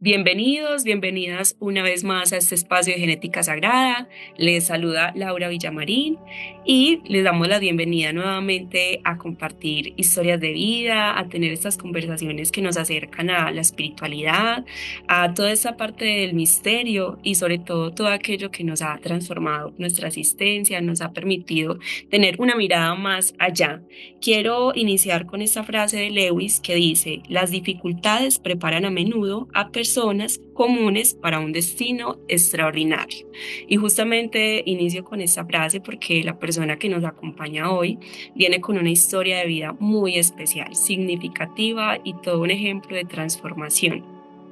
Bienvenidos, bienvenidas una vez más a este espacio de Genética Sagrada. Les saluda Laura Villamarín y les damos la bienvenida nuevamente a compartir historias de vida, a tener estas conversaciones que nos acercan a la espiritualidad, a toda esta parte del misterio y sobre todo aquello que nos ha transformado nuestra existencia, nos ha permitido tener una mirada más allá. Quiero iniciar con esta frase de Lewis que dice: las dificultades preparan a menudo a personas comunes para un destino extraordinario. Y justamente inicio con esta frase porque la persona que nos acompaña hoy viene con una historia de vida muy especial, significativa y todo un ejemplo de transformación.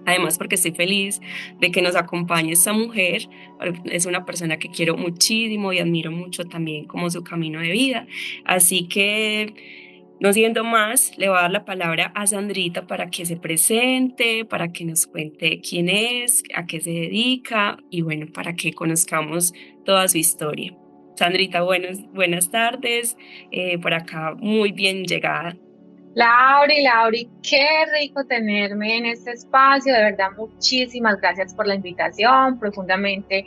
Además, porque estoy feliz de que nos acompañe esta mujer. Es una persona que quiero muchísimo y admiro mucho también como su camino de vida. Así que, no siendo más, le voy a dar la palabra a Sandrita para que se presente, para que nos cuente quién es, a qué se dedica y bueno, para que conozcamos toda su historia. Sandrita, buenas tardes. Por acá muy bien llegada. Lauri, qué rico tenerme en este espacio. De verdad, muchísimas gracias por la invitación. Profundamente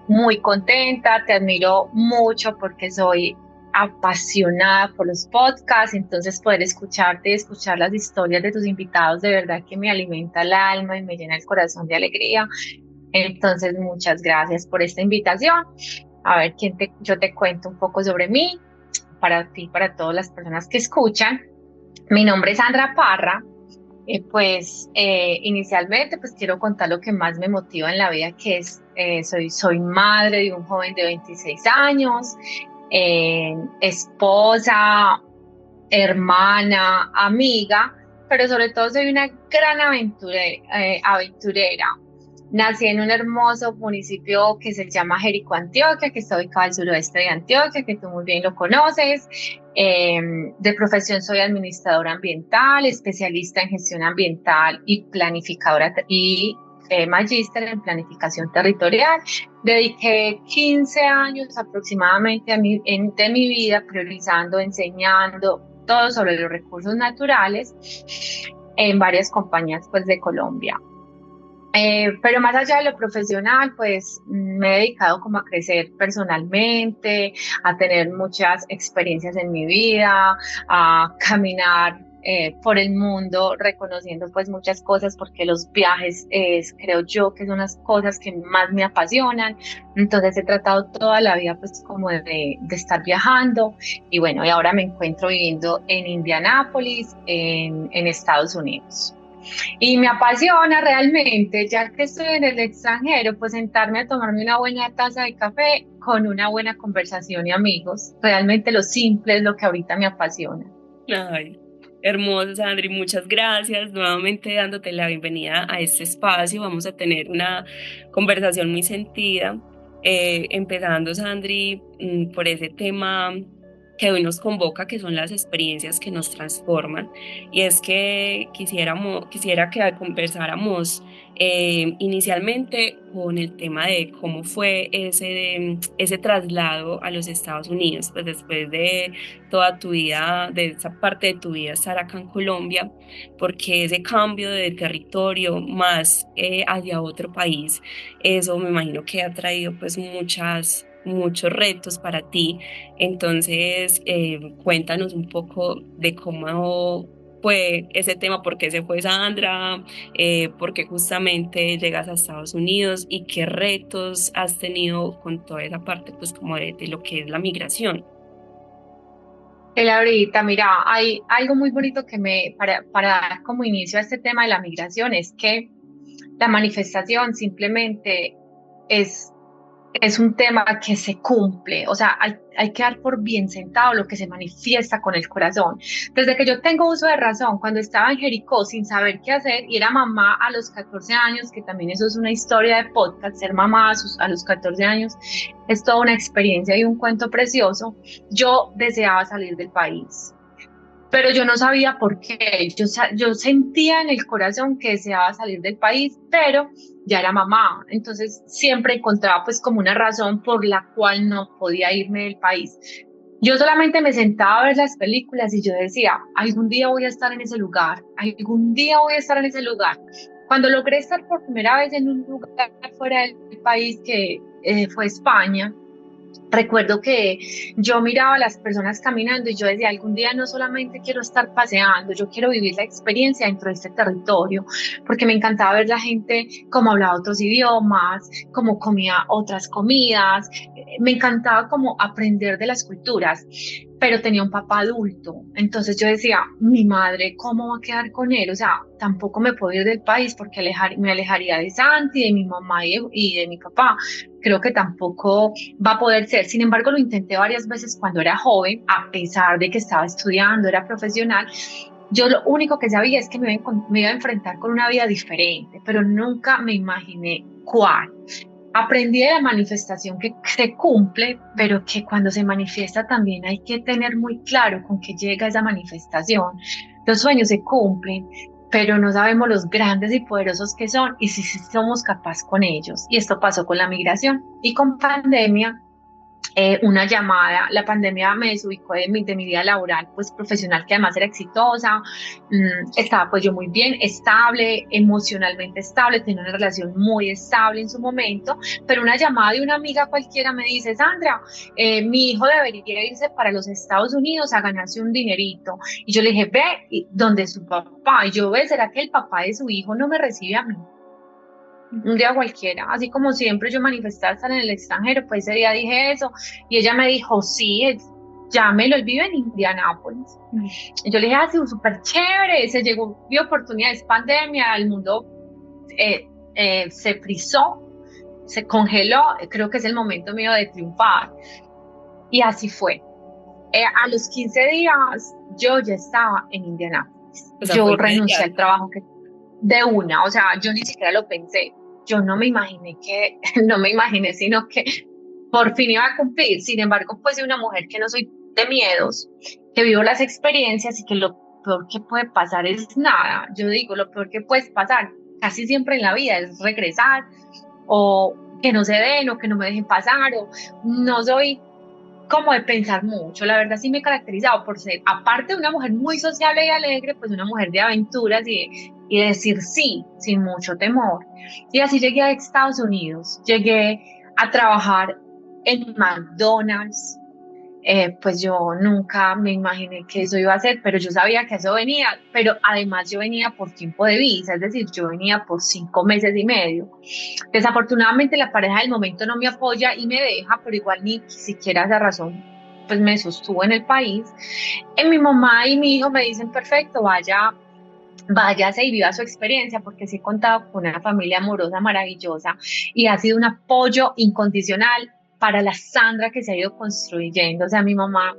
muy contenta. Te admiro mucho porque soy apasionada por los podcasts. Entonces, poder escucharte y escuchar las historias de tus invitados, de verdad que me alimenta el alma y me llena el corazón de alegría. Entonces, muchas gracias por esta invitación. A ver, yo te cuento un poco sobre mí para ti, para todas las personas que escuchan. Mi nombre es Sandra Parra. Inicialmente pues quiero contar lo que más me motiva en la vida, que es, soy madre de un joven de 26 años, esposa, hermana, amiga, pero sobre todo soy una gran aventurera. Nací en un hermoso municipio que se llama Jericó, Antioquia, que está ubicado al suroeste de Antioquia, que tú muy bien lo conoces. Eh, de profesión soy administradora ambiental, especialista en gestión ambiental y planificadora magíster en planificación territorial. Dediqué 15 años aproximadamente de mi vida priorizando, enseñando todo sobre los recursos naturales en varias compañías pues, de Colombia. Pero más allá de lo profesional, pues me he dedicado como a crecer personalmente, a tener muchas experiencias en mi vida, a caminar por el mundo reconociendo pues muchas cosas porque los viajes creo yo que son las cosas que más me apasionan. Entonces he tratado toda la vida pues como de estar viajando y bueno, y ahora me encuentro viviendo en Indianápolis, en Estados Unidos. Y me apasiona realmente, ya que estoy en el extranjero, pues sentarme a tomarme una buena taza de café con una buena conversación y amigos. Realmente lo simple es lo que ahorita me apasiona. Ay, hermoso, Sandri, muchas gracias. Nuevamente dándote la bienvenida a este espacio. Vamos a tener una conversación muy sentida. Empezando, Sandri, por ese tema que hoy nos convoca, que son las experiencias que nos transforman. Y es que quisiera que conversáramos inicialmente con el tema de cómo fue ese traslado a los Estados Unidos, pues después de toda tu vida, de esa parte de tu vida estar acá en Colombia, porque ese cambio de territorio más hacia otro país, eso me imagino que ha traído pues muchos retos para ti. Entonces, cuéntanos un poco de cómo fue ese tema, por qué se fue Sandra, por qué justamente llegas a Estados Unidos y qué retos has tenido con toda esa parte, pues como de lo que es la migración. Ahorita, mira, hay algo muy bonito para dar como inicio a este tema de la migración, es que la manifestación simplemente es es un tema que se cumple, o sea, hay que dar por bien sentado lo que se manifiesta con el corazón. Desde que yo tengo uso de razón, cuando estaba en Jericó sin saber qué hacer y era mamá a los 14 años, que también eso es una historia de podcast, ser mamá a los 14 años, es toda una experiencia y un cuento precioso, yo deseaba salir del país. Pero yo no sabía por qué. Yo sentía en el corazón que deseaba salir del país, pero ya era mamá. Entonces siempre encontraba pues como una razón por la cual no podía irme del país. Yo solamente me sentaba a ver las películas y yo decía, algún día voy a estar en ese lugar, algún día voy a estar en ese lugar. Cuando logré estar por primera vez en un lugar fuera del país, que fue España, recuerdo que yo miraba a las personas caminando y yo decía, algún día no solamente quiero estar paseando, yo quiero vivir la experiencia dentro de este territorio, porque me encantaba ver la gente cómo hablaba otros idiomas, cómo comía otras comidas, me encantaba como aprender de las culturas, pero tenía un papá adulto, entonces yo decía, mi madre, ¿cómo va a quedar con él? O sea, tampoco me puedo ir del país porque me alejaría de Santi, de mi mamá y de mi papá. Creo que tampoco va a poder ser. Sin embargo, lo intenté varias veces cuando era joven, a pesar de que estaba estudiando, era profesional. Yo lo único que sabía es que me iba a enfrentar con una vida diferente, pero nunca me imaginé cuál. Aprendí de la manifestación que se cumple, pero que cuando se manifiesta también hay que tener muy claro con qué llega esa manifestación. Los sueños se cumplen, pero no sabemos los grandes y poderosos que son y si somos capaces con ellos. Y esto pasó con la migración y con pandemia. Una llamada, la pandemia me desubicó de mi vida laboral, pues profesional, que además era exitosa, estaba pues yo muy bien, estable, emocionalmente estable, tenía una relación muy estable en su momento, pero una llamada de una amiga cualquiera me dice, Sandra, mi hijo debería irse para los Estados Unidos a ganarse un dinerito, y yo le dije, ve, ¿dónde su papá? Y yo, ve, ¿será que el papá de su hijo no me recibe a mí? Un día cualquiera, así como siempre yo manifestaba estar en el extranjero, pues ese día dije eso y ella me dijo, sí, llámelo, él vive en Indianápolis. Y yo le dije, ah, sí, súper chévere, se llegó, vi oportunidades, pandemia, el mundo se frizó, se congeló, creo que es el momento mío de triunfar. Y así fue. A los 15 días yo ya estaba en Indianápolis. O sea, fue Yo renuncié al inmediato. trabajo que de una, o sea, yo ni siquiera lo pensé. Yo no me imaginé que, no me imaginé, sino que por fin iba a cumplir. Sin embargo, pues soy una mujer que no soy de miedos, que vivo las experiencias y que lo peor que puede pasar es nada. Yo digo, lo peor que puede pasar casi siempre en la vida es regresar o que no se den o que no me dejen pasar o no soy como de pensar mucho. La verdad sí me he caracterizado por ser, aparte de una mujer muy sociable y alegre, pues una mujer de aventuras y de decir sí, sin mucho temor. Y así llegué a Estados Unidos. Llegué a trabajar en McDonald's. Pues yo nunca me imaginé que eso iba a ser, pero yo sabía que eso venía, pero además yo venía por tiempo de visa, es decir, yo venía por 5 meses y medio. Desafortunadamente la pareja del momento no me apoya y me deja, pero igual ni siquiera esa razón pues me sostuvo en el país. Mi mamá y mi hijo me dicen, perfecto, váyase y viva su experiencia, porque sí he contado con una familia amorosa maravillosa y ha sido un apoyo incondicional para la Sandra que se ha ido construyendo. O sea, mi mamá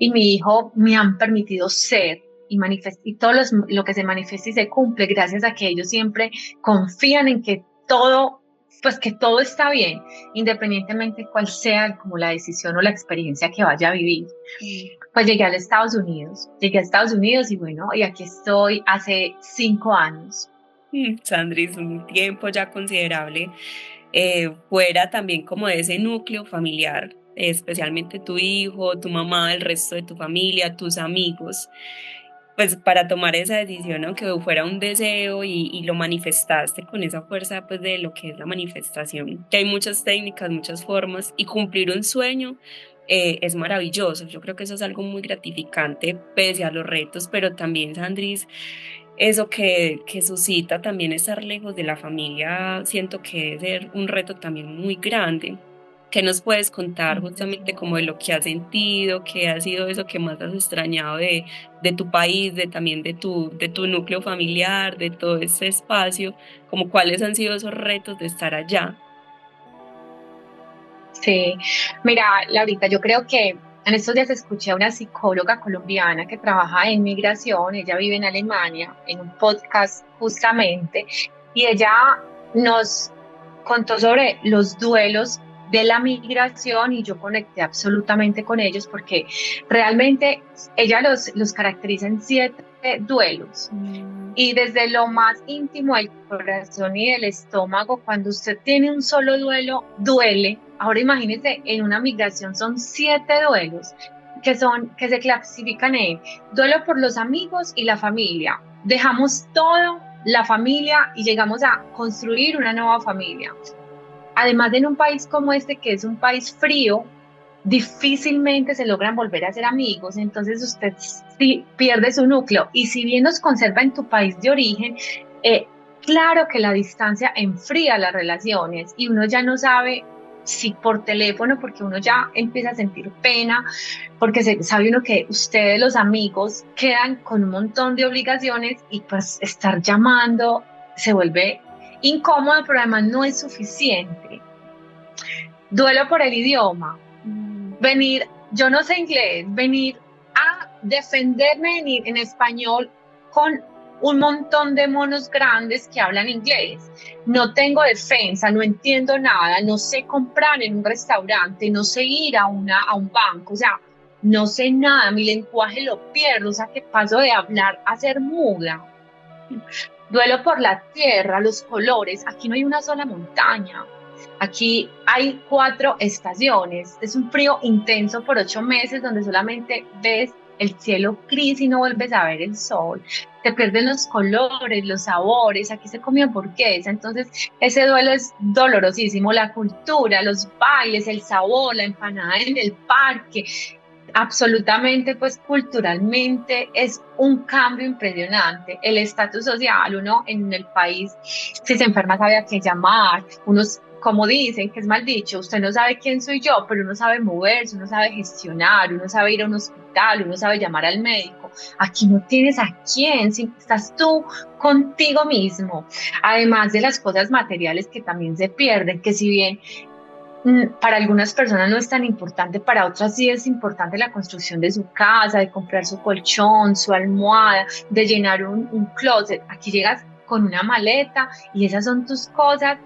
y mi hijo me han permitido ser y todo lo que se manifiesta y se cumple gracias a que ellos siempre confían en que todo, pues que todo está bien, independientemente cuál sea como la decisión o la experiencia que vaya a vivir. Pues llegué a Estados Unidos y bueno, y aquí estoy hace 5 años. Sandris, un tiempo ya considerable, fuera también como de ese núcleo familiar, especialmente tu hijo, tu mamá, el resto de tu familia, tus amigos, pues para tomar esa decisión, aunque fuera un deseo y lo manifestaste con esa fuerza pues de lo que es la manifestación, que hay muchas técnicas, muchas formas y cumplir un sueño. Es maravilloso, yo creo que eso es algo muy gratificante pese a los retos, pero también, Sandris, eso que suscita también estar lejos de la familia, siento que debe ser un reto también muy grande. ¿Qué nos puedes contar justamente como de lo que has sentido, qué ha sido eso que más has extrañado de tu país, de también de tu núcleo familiar, de todo ese espacio, como cuáles han sido esos retos de estar allá? Sí, mira, Laurita, yo creo que en estos días escuché a una psicóloga colombiana que trabaja en migración, ella vive en Alemania, en un podcast justamente, y ella nos contó sobre los duelos de la migración y yo conecté absolutamente con ellos porque realmente ella los caracteriza en 7 duelos. Y desde lo más íntimo del corazón y del estómago, cuando usted tiene un solo duelo, duele. Ahora imagínese, en una migración son 7 duelos que se clasifican en duelo por los amigos y la familia. Dejamos todo la familia y llegamos a construir una nueva familia. Además, en un país como este, que es un país frío, difícilmente se logran volver a ser amigos, entonces usted sí pierde su núcleo y si bien los conserva en tu país de origen, claro que la distancia enfría las relaciones y uno ya no sabe si por teléfono, porque uno ya empieza a sentir pena, porque sabe uno que ustedes, los amigos, quedan con un montón de obligaciones y pues estar llamando se vuelve incómodo, pero además no es suficiente. Duelo por el idioma. Venir, yo no sé inglés, venir a defenderme en español con un montón de monos grandes que hablan inglés. No tengo defensa, no entiendo nada, no sé comprar en un restaurante, no sé ir a un banco, o sea, no sé nada, mi lenguaje lo pierdo, o sea, que paso de hablar a ser muda. Duelo por la tierra, los colores. Aquí no hay una sola montaña. Aquí hay 4 estaciones. Es un frío intenso por 8 meses donde solamente ves el cielo gris y no vuelves a ver el sol. Te pierden los colores, los sabores. Aquí se come hamburguesa. Entonces, ese duelo es dolorosísimo. La cultura, los bailes, el sabor, la empanada en el parque, absolutamente, pues culturalmente es un cambio impresionante. El estatus social, uno en el país, si se enferma sabe a qué llamar, unos, como dicen, que es mal dicho, usted no sabe quién soy yo, pero uno sabe moverse, uno sabe gestionar, uno sabe ir a un hospital, uno sabe llamar al médico. Aquí no tienes a quién, si estás tú contigo mismo. Además de las cosas materiales que también se pierden, que si bien para algunas personas no es tan importante, para otras sí es importante la construcción de su casa, de comprar su colchón, su almohada, de llenar un closet. Aquí llegas con una maleta y esas son tus cosas.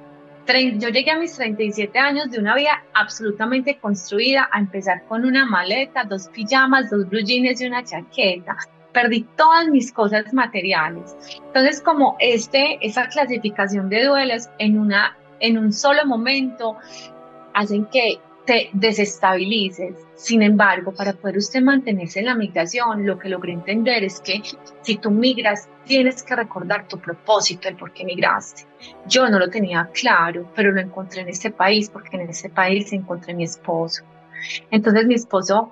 Yo llegué a mis 37 años de una vida absolutamente construida a empezar con una maleta, 2 pijamas, 2 blue jeans y una chaqueta. Perdí todas mis cosas materiales. Entonces, como esa clasificación de duelos en un solo momento hacen que te desestabilices. Sin embargo, para poder usted mantenerse en la migración, lo que logré entender es que si tú migras, tienes que recordar tu propósito, el por qué migraste. Yo no lo tenía claro, pero lo encontré en este país, porque en este país encontré mi esposo. Entonces mi esposo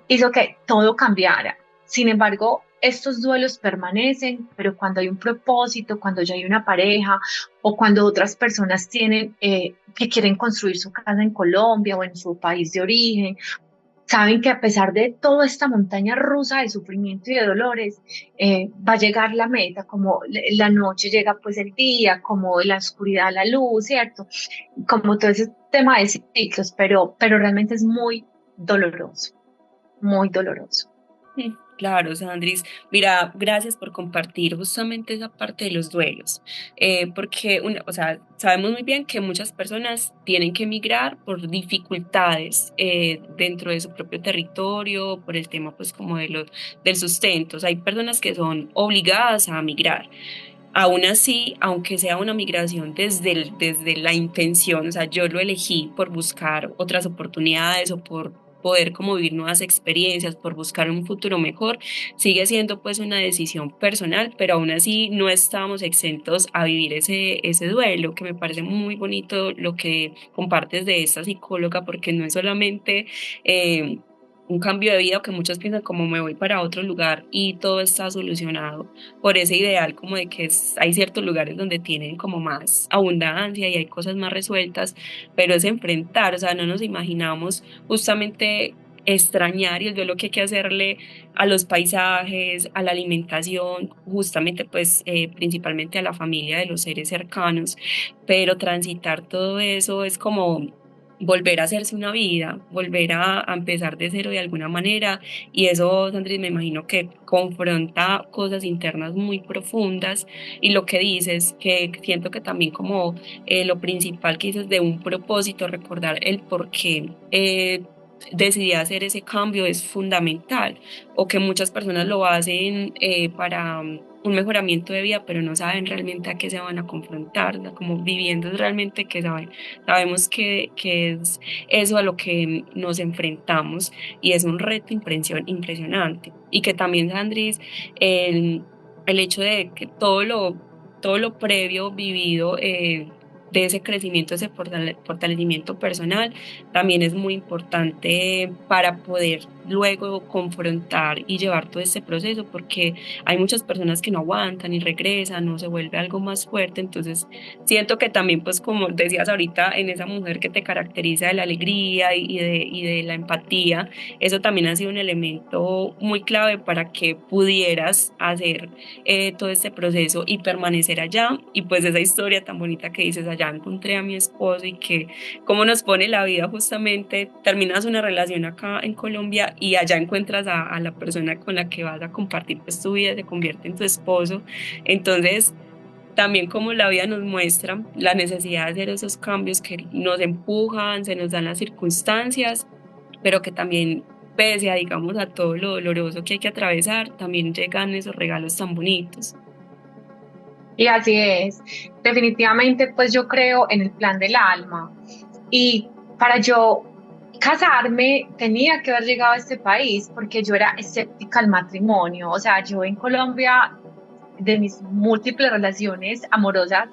hizo que todo cambiara. Sin embargo, estos duelos permanecen, pero cuando hay un propósito, cuando ya hay una pareja o cuando otras personas tienen que quieren construir su casa en Colombia o en su país de origen, saben que a pesar de toda esta montaña rusa de sufrimiento y de dolores, va a llegar la meta, como la noche llega pues el día, como la oscuridad la luz, ¿cierto? Como todo ese tema de ciclos, pero realmente es muy doloroso, muy doloroso. Claro, Sandris. Mira, gracias por compartir justamente esa parte de los duelos, porque, o sea, sabemos muy bien que muchas personas tienen que emigrar por dificultades dentro de su propio territorio, por el tema, pues, como del sustento. O sea, hay personas que son obligadas a migrar. Aún así, aunque sea una migración desde la intención, o sea, yo lo elegí por buscar otras oportunidades o por poder como vivir nuevas experiencias, por buscar un futuro mejor, sigue siendo pues una decisión personal, pero aún así no estamos exentos a vivir ese duelo, que me parece muy bonito lo que compartes de esta psicóloga, porque no es solamente un cambio de vida, que muchos piensan como me voy para otro lugar y todo está solucionado por ese ideal como de que hay ciertos lugares donde tienen como más abundancia y hay cosas más resueltas, pero es enfrentar, o sea, no nos imaginamos justamente extrañar y el duelo que hay que hacerle a los paisajes, a la alimentación, justamente pues principalmente a la familia de los seres cercanos, pero transitar todo eso es como volver a hacerse una vida, volver a empezar de cero de alguna manera y eso, Sandris, me imagino que confronta cosas internas muy profundas y lo que dices, que siento que también como lo principal que dices de un propósito, recordar el por qué decidí hacer ese cambio es fundamental o que muchas personas lo hacen para un mejoramiento de vida, pero no saben realmente a qué se van a confrontar, ¿no? Como viviendo realmente que sabemos que es eso a lo que nos enfrentamos y es un reto impresionante. Y que también, Andrés, el hecho de que todo lo previo vivido, de ese crecimiento, ese fortalecimiento personal, también es muy importante para poder luego confrontar y llevar todo este proceso, porque hay muchas personas que no aguantan y regresan o se vuelve algo más fuerte. Entonces siento que también, pues como decías ahorita, en esa mujer que te caracteriza de la alegría y de la empatía, eso también ha sido un elemento muy clave para que pudieras hacer, todo este proceso y permanecer allá. Y pues esa historia tan bonita que dices, allá encontré a mi esposo, y que cómo nos pone la vida justamente, terminas una relación acá en Colombia y allá encuentras a la persona con la que vas a compartir pues tu vida, se convierte en tu esposo. Entonces también como la vida nos muestra la necesidad de hacer esos cambios que nos empujan, se nos dan las circunstancias, pero que también, pese a, digamos, a todo lo doloroso que hay que atravesar, también llegan esos regalos tan bonitos. Y así es. Definitivamente, pues yo creo en el plan del alma. Y para yo casarme tenía que haber llegado a este país porque yo era escéptica al matrimonio. O sea, yo en Colombia, de mis múltiples relaciones amorosas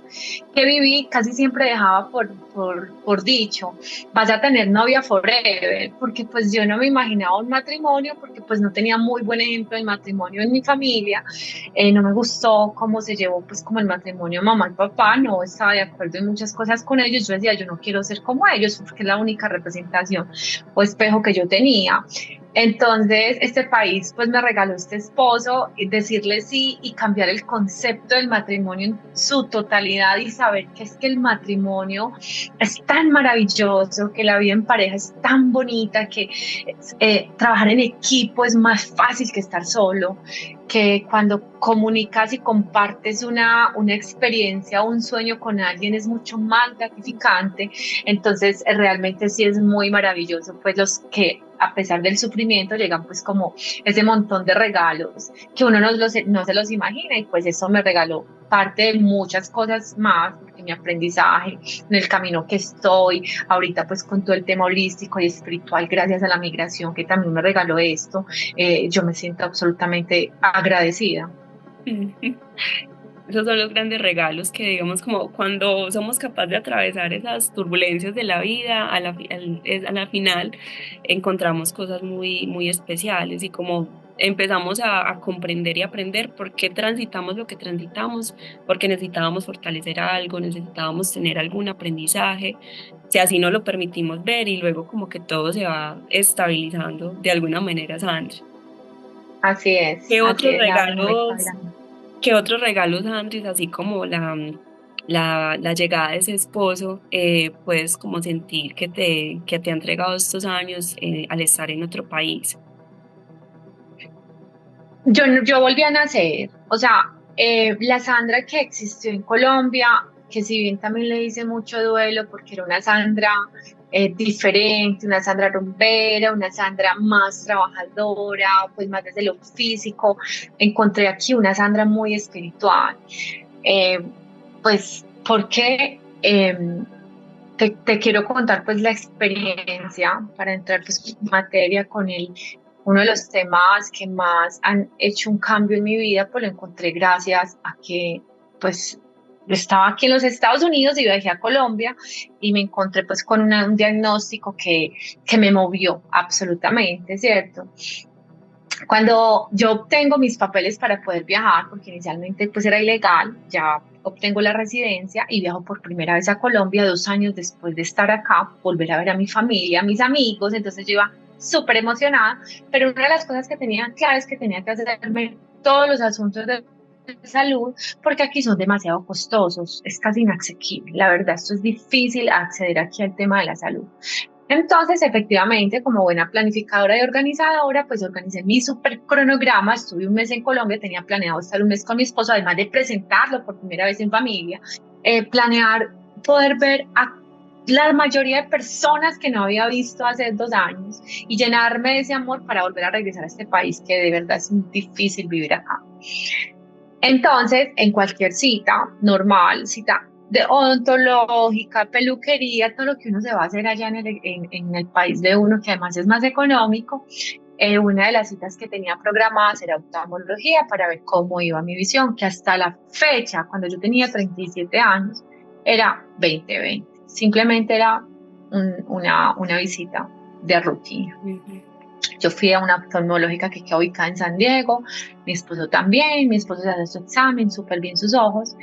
que viví, casi siempre dejaba por dicho, vas a tener novia forever, porque pues yo no me imaginaba un matrimonio, porque pues no tenía muy buen ejemplo del matrimonio en mi familia. No me gustó cómo se llevó pues como el matrimonio mamá y papá, no estaba de acuerdo en muchas cosas con ellos. Yo decía, yo no quiero ser como ellos, porque es la única representación o espejo que yo tenía. Entonces, este país pues me regaló este esposo, y decirle sí y cambiar el concepto del matrimonio en su totalidad y saber que es que el matrimonio es tan maravilloso, que la vida en pareja es tan bonita, que trabajar en equipo es más fácil que estar solo, que cuando comunicas y compartes una experiencia o un sueño con alguien es mucho más gratificante. Entonces, realmente sí es muy maravilloso, pues los que a pesar del sufrimiento llegan pues como ese montón de regalos que uno no se los imagina, y pues eso me regaló parte de muchas cosas más, porque mi aprendizaje en el camino que estoy ahorita pues con todo el tema holístico y espiritual, gracias a la migración que también me regaló esto, yo me siento absolutamente agradecida. Esos son los grandes regalos que, digamos, como cuando somos capaces de atravesar esas turbulencias de la vida, a la final encontramos cosas muy, muy especiales, y como empezamos a comprender y aprender por qué transitamos lo que transitamos, porque necesitábamos fortalecer algo, necesitábamos tener algún aprendizaje, si así no lo permitimos ver, y luego como que todo se va estabilizando de alguna manera, Sandra. ¿Qué Así otros es, la vida no me regalos? cabe. ¿Qué otros regalos, Andres, así como la llegada de ese esposo, puedes como sentir que te ha entregado estos años, al estar en otro país? Yo volví a nacer, o sea, la Sandra que existió en Colombia, que si bien también le hice mucho duelo porque era una Sandra diferente, una Sandra rumbera, una Sandra más trabajadora, pues más desde lo físico, encontré aquí una Sandra muy espiritual. Eh, pues, porque te quiero contar pues la experiencia para entrar pues en materia con él. Uno de los temas que más han hecho un cambio en mi vida, pues lo encontré gracias a que pues yo estaba aquí en los Estados Unidos y viajé a Colombia y me encontré pues con un diagnóstico que me movió absolutamente, ¿cierto? Cuando yo obtengo mis papeles para poder viajar, porque inicialmente pues era ilegal, ya obtengo la residencia y viajo por primera vez a Colombia 2 años después de estar acá, volver a ver a mi familia, a mis amigos. Entonces yo iba súper emocionada, pero una de las cosas que tenía clara es que tenía que hacerme todos los asuntos de salud, porque aquí son demasiado costosos, es casi inaccesible. La verdad, esto es difícil acceder aquí al tema de la salud. Entonces, efectivamente, como buena planificadora y organizadora, pues organicé mi super cronograma, estuve un mes en Colombia, tenía planeado estar un mes con mi esposo, además de presentarlo por primera vez en familia, planear poder ver a la mayoría de personas que no había visto hace 2 años y llenarme de ese amor para volver a regresar a este país que de verdad es muy difícil vivir acá. Entonces, en cualquier cita normal, cita de odontológica, peluquería, todo lo que uno se va a hacer allá en el país de uno, que además es más económico, una de las citas que tenía programadas era oftalmología para ver cómo iba mi visión, que hasta la fecha, cuando yo tenía 37 años, era 20/20. Simplemente era una visita de rutina. Ujú. Yo fui a una oftalmológica que queda ubicada en San Diego, mi esposo también, mi esposo se hace su examen, súper bien sus ojos,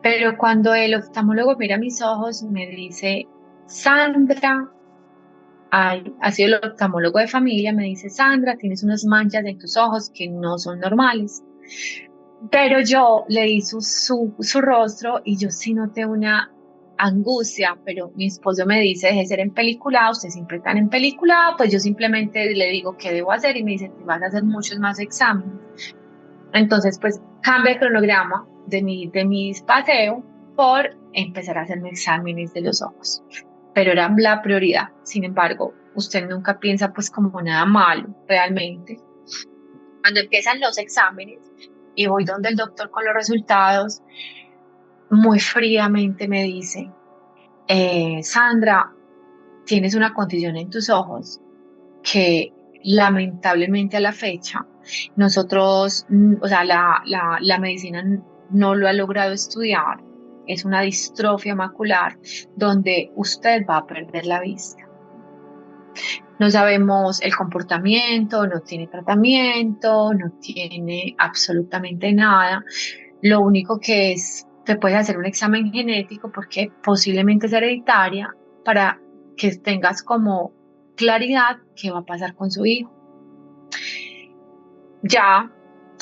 pero cuando el oftalmólogo mira mis ojos, me dice, Sandra, ha sido el oftalmólogo de familia, me dice, Sandra, tienes unas manchas en tus ojos que no son normales. Pero yo leí su rostro y yo sí noté una angustia, pero mi esposo me dice, deje de ser en película, usted siempre está en película, pues yo simplemente le digo qué debo hacer y me dice, te vas a hacer muchos más exámenes. Entonces, pues cambia el cronograma de mi paseo por empezar a hacerme exámenes de los ojos. Pero era la prioridad. Sin embargo, usted nunca piensa pues como nada malo, realmente. Cuando empiezan los exámenes y voy donde el doctor con los resultados, muy fríamente me dice, Sandra, tienes una condición en tus ojos que lamentablemente a la fecha nosotros, o sea, la medicina no lo ha logrado estudiar. Es una distrofia macular donde usted va a perder la vista. No sabemos el comportamiento, no tiene tratamiento, no tiene absolutamente nada. Lo único que es, te puedes hacer un examen genético porque posiblemente es hereditaria para que tengas como claridad qué va a pasar con su hijo. Ya,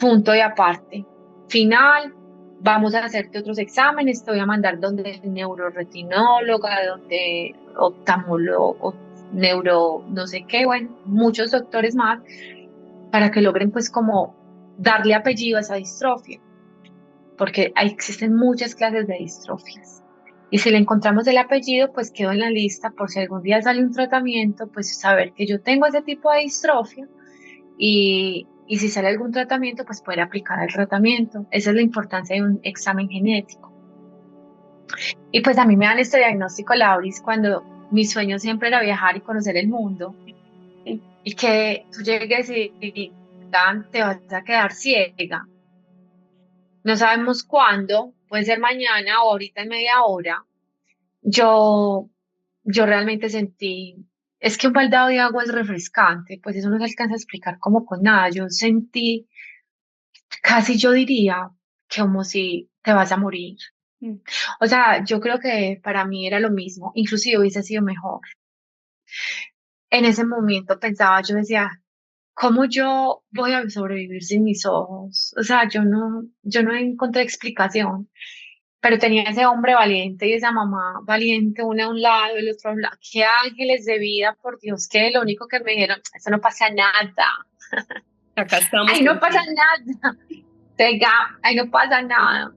punto y aparte. Final, vamos a hacerte otros exámenes, te voy a mandar donde neuroretinóloga, donde oftalmólogo, neuro, no sé qué, bueno, muchos doctores más, para que logren pues como darle apellido a esa distrofia, porque existen muchas clases de distrofias. Y si le encontramos el apellido, pues quedo en la lista por si algún día sale un tratamiento, pues saber que yo tengo ese tipo de distrofia y si sale algún tratamiento, pues poder aplicar el tratamiento. Esa es la importancia de un examen genético. Y pues a mí me dan este diagnóstico, Lauris, cuando mi sueño siempre era viajar y conocer el mundo y que tú llegues y Dan, te vas a quedar ciega. No sabemos cuándo, puede ser mañana o ahorita en media hora. Yo, yo realmente sentí, es que un baldado de agua es refrescante, pues eso no se alcanza a explicar como con nada. Yo sentí, casi yo diría, que como si te vas a morir. Mm. O sea, yo creo que para mí era lo mismo, inclusive hubiese sido mejor. En ese momento pensaba, yo decía, ¿cómo yo voy a sobrevivir sin mis ojos? O sea, yo no encontré explicación, pero tenía ese hombre valiente y esa mamá valiente, una a un lado, el otro a un lado. Qué ángeles de vida, por Dios, que lo único que me dijeron, eso no pasa nada. Acá estamos Ay, no pasa contigo. nada. Venga, ay, no pasa nada.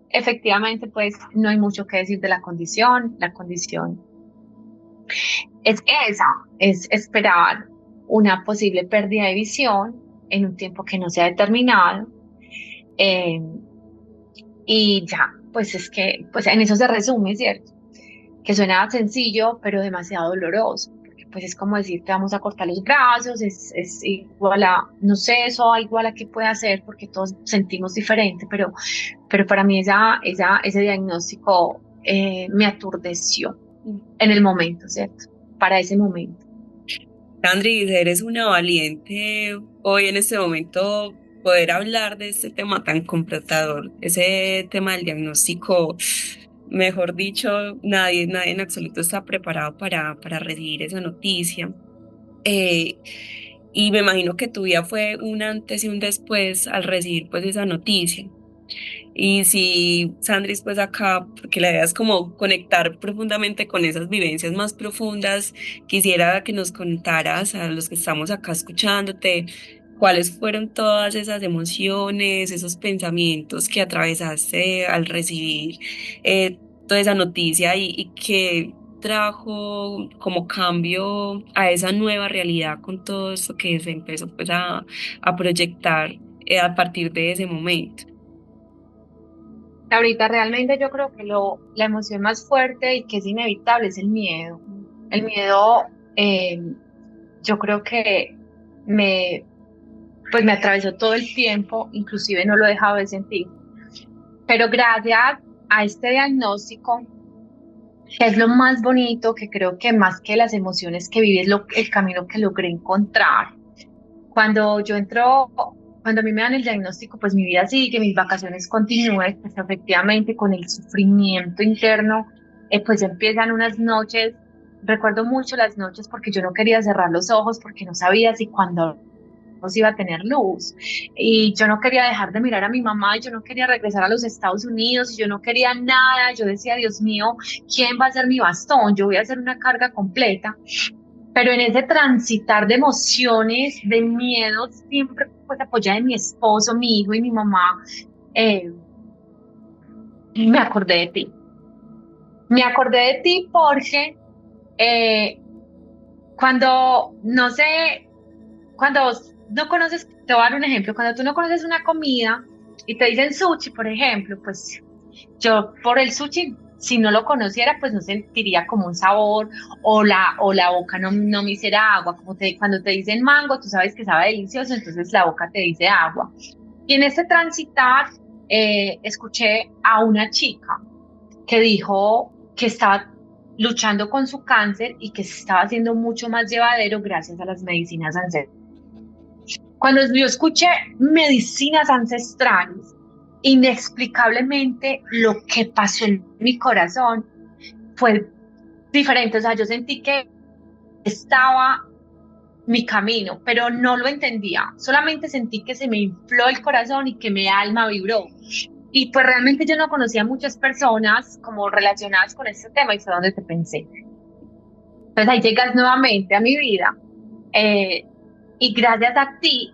Efectivamente, pues no hay mucho que decir de la condición. La condición es esa, es esperar una posible pérdida de visión en un tiempo que no se ha determinado. eh, y ya, pues es que, pues en eso se resume, ¿cierto? Que suena sencillo, pero demasiado doloroso. Porque pues es como decir que vamos a cortar los brazos, es igual a, no sé, eso igual a qué puede hacer, porque todos sentimos diferente, pero para mí ese diagnóstico me aturdeció en el momento, ¿cierto? Para ese momento. Sandri, eres una valiente hoy en este momento poder hablar de este tema tan confrontador, ese tema del diagnóstico. Mejor dicho, nadie en absoluto está preparado para recibir esa noticia. Eh, y me imagino que tu vida fue un antes y un después al recibir pues esa noticia. Y si Sandris, pues acá, porque la idea es como conectar profundamente con esas vivencias más profundas, quisiera que nos contaras a los que estamos acá escuchándote, cuáles fueron todas esas emociones, esos pensamientos que atravesaste al recibir toda esa noticia y que trajo como cambio a esa nueva realidad con todo esto que se empezó pues a proyectar a partir de ese momento. Ahorita realmente yo creo que la emoción más fuerte y que es inevitable es el miedo. El miedo, yo creo que me, pues me atravesó todo el tiempo, inclusive no lo he dejado de sentir. Pero gracias a este diagnóstico, que es lo más bonito, que creo que más que las emociones que viví es el camino que logré encontrar. Cuando yo entro, cuando a mí me dan el diagnóstico, pues mi vida sigue, mis vacaciones continúan, pues efectivamente con el sufrimiento interno, pues empiezan unas noches, recuerdo mucho las noches porque yo no quería cerrar los ojos porque no sabía si cuando iba a tener luz. Y yo no quería dejar de mirar a mi mamá, y yo no quería regresar a los Estados Unidos, y yo no quería nada. Yo decía, Dios mío, ¿quién va a ser mi bastón? Yo voy a hacer una carga completa. Pero en ese transitar de emociones, de miedo, siempre pues apoyada de mi esposo, mi hijo y mi mamá, eh, me acordé de ti. Me acordé de ti porque eh, cuando, no sé, cuando no conoces, te voy a dar un ejemplo, cuando tú no conoces una comida y te dicen sushi, por ejemplo, pues yo por el sushi, si no lo conociera, pues no sentiría como un sabor o la boca no me hiciera agua, cuando te dicen mango, tú sabes que sabe delicioso, entonces la boca te dice agua. Y en este transitar, escuché a una chica que dijo que estaba luchando con su cáncer y que se estaba haciendo mucho más llevadero gracias a las medicinas ancestrales. Cuando yo escuché medicinas ancestrales, inexplicablemente lo que pasó en mi corazón fue diferente. O sea, yo sentí que estaba mi camino, pero no lo entendía. Solamente sentí que se me infló el corazón y que mi alma vibró. Y pues realmente yo no conocía a muchas personas como relacionadas con este tema y fue donde te pensé. Entonces ahí llegas nuevamente a mi vida y gracias a ti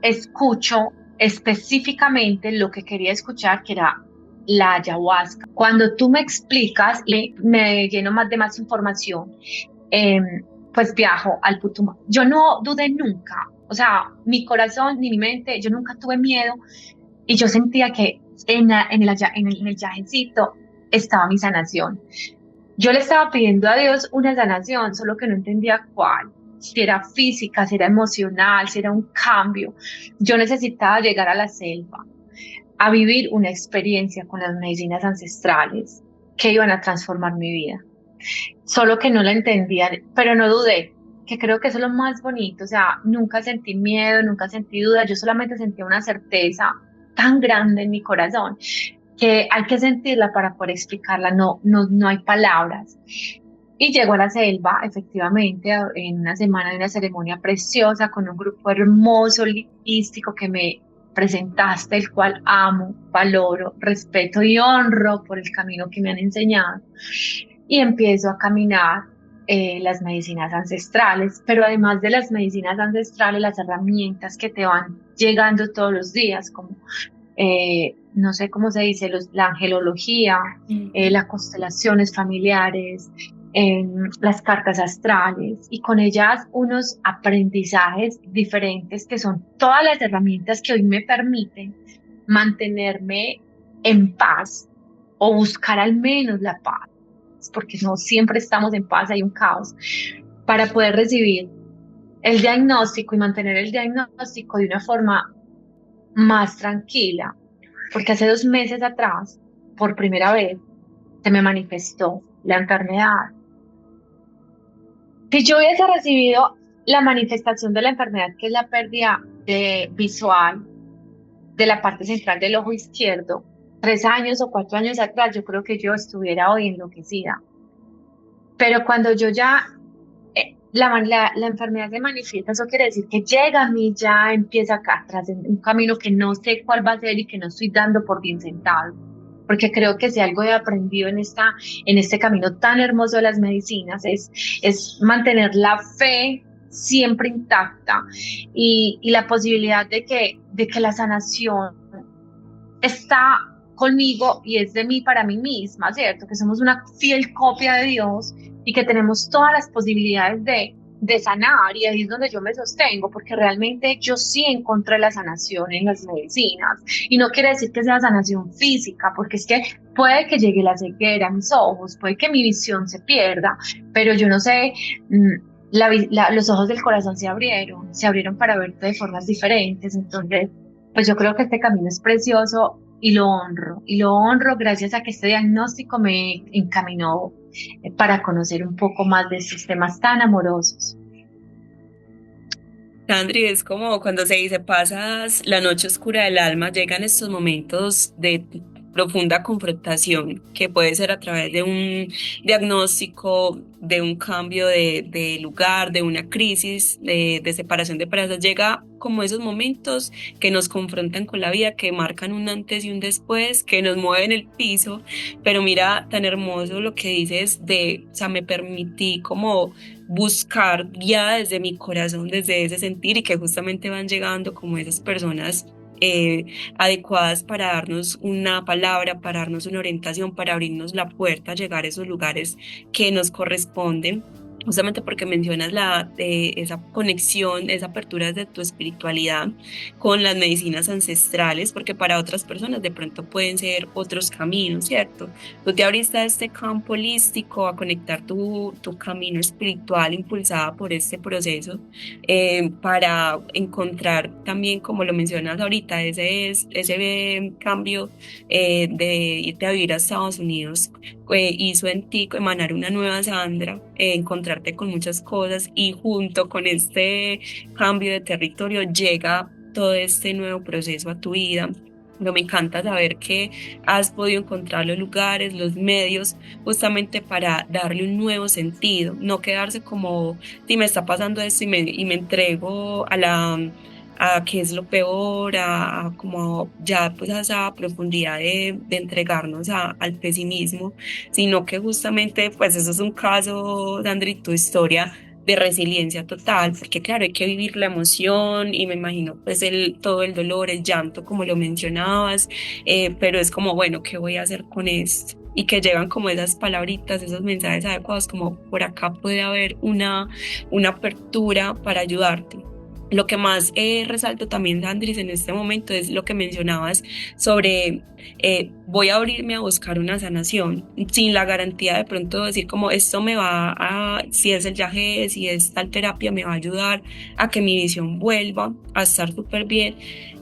escucho específicamente lo que quería escuchar, que era la ayahuasca. Cuando tú me explicas y me lleno más de más información, eh, pues viajo al Putumayo. Yo no dudé nunca, o sea, mi corazón ni mi mente, yo nunca tuve miedo y yo sentía que en el yajecito estaba mi sanación. Yo le estaba pidiendo a Dios una sanación, solo que no entendía cuál, si era física, si era emocional, si era un cambio. Yo necesitaba llegar a la selva, a vivir una experiencia con las medicinas ancestrales que iban a transformar mi vida. Solo que no la entendía, pero no dudé, que creo que eso es lo más bonito. O sea, nunca sentí miedo, nunca sentí duda, yo solamente sentía una certeza tan grande en mi corazón que hay que sentirla para poder explicarla, no hay palabras. Y llego a la selva, efectivamente, en una semana de una ceremonia preciosa con un grupo hermoso, holístico que me presentaste, el cual amo, valoro, respeto y honro por el camino que me han enseñado. Y empiezo a caminar las medicinas ancestrales, pero además de las medicinas ancestrales, las herramientas que te van llegando todos los días, como no sé cómo se dice, la angelología, las constelaciones familiares, las cartas astrales y con ellas unos aprendizajes diferentes que son todas las herramientas que hoy me permiten mantenerme en paz o buscar al menos la paz, porque no siempre estamos en paz, hay un caos, para poder recibir el diagnóstico y mantener el diagnóstico de una forma más tranquila, porque hace 2 meses atrás, por primera vez, se me manifestó la enfermedad. Si yo hubiese recibido la manifestación de la enfermedad, que es la pérdida visual de la parte central del ojo izquierdo, 3 años o 4 años atrás, yo creo que yo estuviera hoy enloquecida. Pero cuando yo ya, la enfermedad se manifiesta, eso quiere decir que llega a mí, ya empieza acá atrás, en un camino que no sé cuál va a ser y que no estoy dando por bien sentado. Porque creo que si algo he aprendido en este camino tan hermoso de las medicinas es mantener la fe siempre intacta y la posibilidad de que la sanación está conmigo y es de mí para mí misma, ¿cierto? Que somos una fiel copia de Dios y que tenemos todas las posibilidades de sanar y ahí es donde yo me sostengo, porque realmente yo sí encontré la sanación en las medicinas y no quiere decir que sea sanación física, porque es que puede que llegue la ceguera a mis ojos, puede que mi visión se pierda, pero yo no sé, los ojos del corazón se abrieron para verte de formas diferentes. Entonces, pues yo creo que este camino es precioso y lo honro gracias a que este diagnóstico me encaminó para conocer un poco más de estos temas tan amorosos. Sandri, es como cuando se dice pasas la noche oscura del alma, llegan estos momentos de profunda confrontación, que puede ser a través de un diagnóstico, de un cambio de lugar, de una crisis, de separación de parejas. Llega como esos momentos que nos confrontan con la vida, que marcan un antes y un después, que nos mueven el piso. Pero mira, tan hermoso lo que dices de, o sea, me permití como buscar guiada desde mi corazón, desde ese sentir, y que justamente van llegando como esas personas adecuadas para darnos una palabra, para darnos una orientación, para abrirnos la puerta a llegar a esos lugares que nos corresponden. Justamente porque mencionas esa conexión, esa apertura de tu espiritualidad con las medicinas ancestrales, porque para otras personas de pronto pueden ser otros caminos, ¿cierto? Tú te abriste a este campo holístico, a conectar tu camino espiritual impulsada por este proceso, para encontrar también, como lo mencionas ahorita, ese cambio de irte a vivir a Estados Unidos hizo en ti emanar una nueva Sandra, encontrarte con muchas cosas, y junto con este cambio de territorio llega todo este nuevo proceso a tu vida. Pero me encanta saber que has podido encontrar los lugares, los medios, justamente para darle un nuevo sentido, no quedarse como, si me está pasando esto y me entrego a qué es lo peor, a como ya pues a esa profundidad de entregarnos al pesimismo, sino que justamente pues eso es un caso, Sandri, tu historia de resiliencia total, porque claro, hay que vivir la emoción y me imagino pues todo el dolor, el llanto, como lo mencionabas, pero es como, bueno, ¿qué voy a hacer con esto? Y que llegan como esas palabritas, esos mensajes adecuados, como por acá puede haber una apertura para ayudarte. Lo que más resalto también, Andris, en este momento es lo que mencionabas sobre voy a abrirme a buscar una sanación, sin la garantía de pronto de decir como esto me va si es el viaje, si es tal terapia, me va a ayudar a que mi visión vuelva a estar súper bien.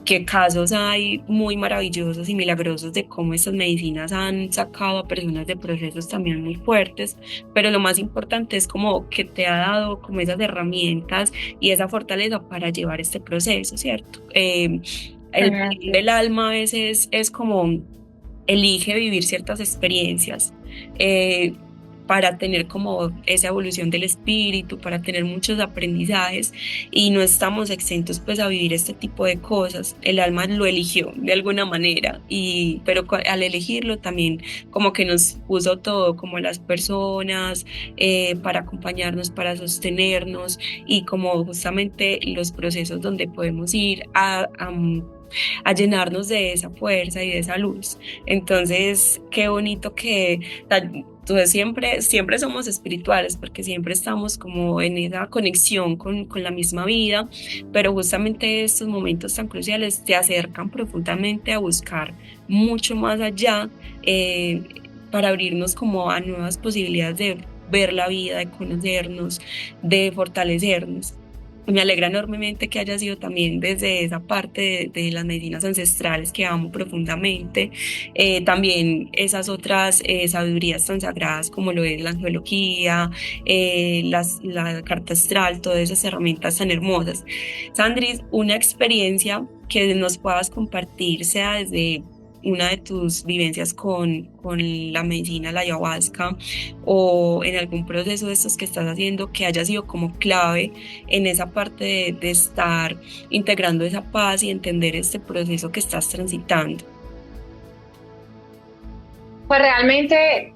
Qué casos hay muy maravillosos y milagrosos de cómo estas medicinas han sacado a personas de procesos también muy fuertes, pero lo más importante es como que te ha dado como esas herramientas y esa fortaleza para llevar este proceso, ¿cierto? El Así del es. alma a veces es como elige vivir ciertas experiencias, eh, para tener como esa evolución del espíritu, para tener muchos aprendizajes, y no estamos exentos pues a vivir este tipo de cosas. El alma lo eligió de alguna manera, pero al elegirlo también como que nos puso todo, como las personas, para acompañarnos, para sostenernos, y como justamente los procesos donde podemos ir a llenarnos de esa fuerza y de esa luz. Entonces, qué bonito que entonces siempre somos espirituales, porque siempre estamos como en esa conexión con la misma vida, pero justamente estos momentos tan cruciales te acercan profundamente a buscar mucho más allá, eh, para abrirnos como a nuevas posibilidades de ver la vida, de conocernos, de fortalecernos. Me alegra enormemente que haya sido también desde esa parte de las medicinas ancestrales que amo profundamente. También esas otras sabidurías tan sagradas como lo es la angelología, la carta astral, todas esas herramientas tan hermosas. Sandris, una experiencia que nos puedas compartir, sea desde una de tus vivencias con la medicina, la ayahuasca, o en algún proceso de estos que estás haciendo que haya sido como clave en esa parte de estar integrando esa paz y entender este proceso que estás transitando. Pues realmente